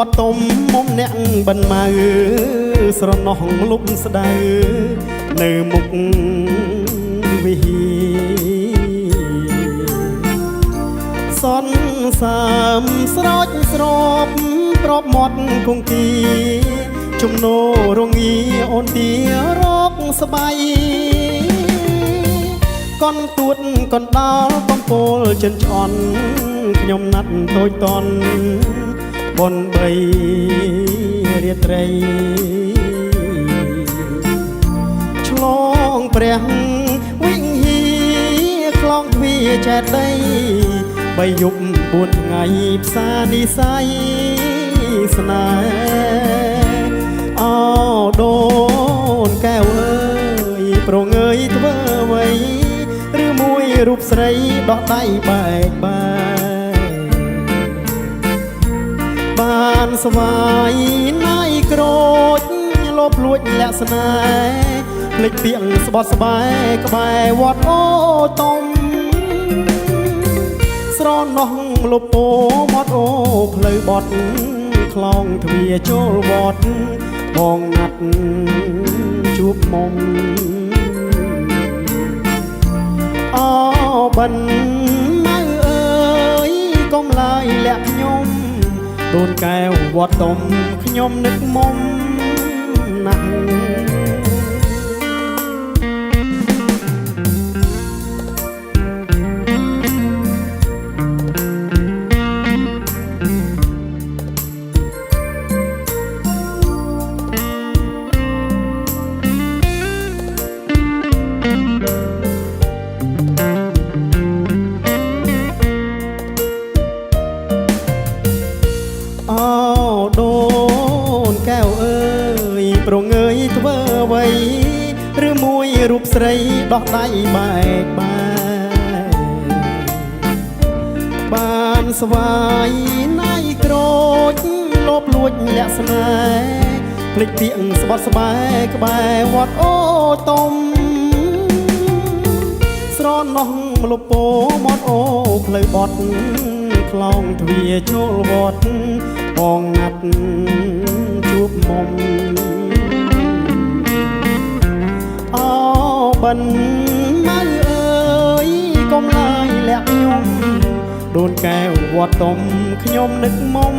ត្តទុំមុំអ្នកបិណ្ឌម៉ៅស្រណោះលុបស្ដៅនៅមុខវិហារសនសាមស្រោចស្រពប្របមាត់គង្គាជំនោរងាអូនទារកស្បៃកនទួតកនដាល់កំពូលចិនឆ្អន់ខ្ញុំណាត់តូចតន់បនបីរាត្រីឆ្លងព្រះវិហារខ្លងទ្វារចែកដីបីយប់4ថ្ងៃផ្សារនិស័យស្នេហ៍អោដូនកែវអើយប្រងើយធ្វើអ្វីឬមួយរូបស្រីដោះដៃបែកបានស្វាយណាយក្រូចលោភលួចលាក់ស្នេហ៍ភ្លេចពាក្យស្បត់ស្បែកក្បែរវត្តអូតុំស្រណោះលពោមាត់អូផ្លូវបត់ខ្លងទ្វារចូលវត្តបងណាត់ជួបមុំអោបិណ្ឌម៉ៅអើយកុំឡើយលាក់ខ្ញុំដូនកែវវត្តទុំខ្ញុំនឹកមុំណាស់ប្រងើយធ្វើអ្វីឬមួយរូបស្រីដោះដៃបែកបានស្វាយណាយក្រូចលោភលួចលាក់ស្នេហ៍ភ្លេចពាក្យស្បត់ស្បែកក្បែរវត្តអូតុំស្រណោះលពោមាត់អូផ្លូវបត់ខ្លងទ្វារចូលវត្តបងណាត់ជួបមុំបិណ្ឌម៉ៅអើយកុំឡើយលាក់ខ្ញុំដូនកែវវត្តទុំខ្ញុំនឹកមុំ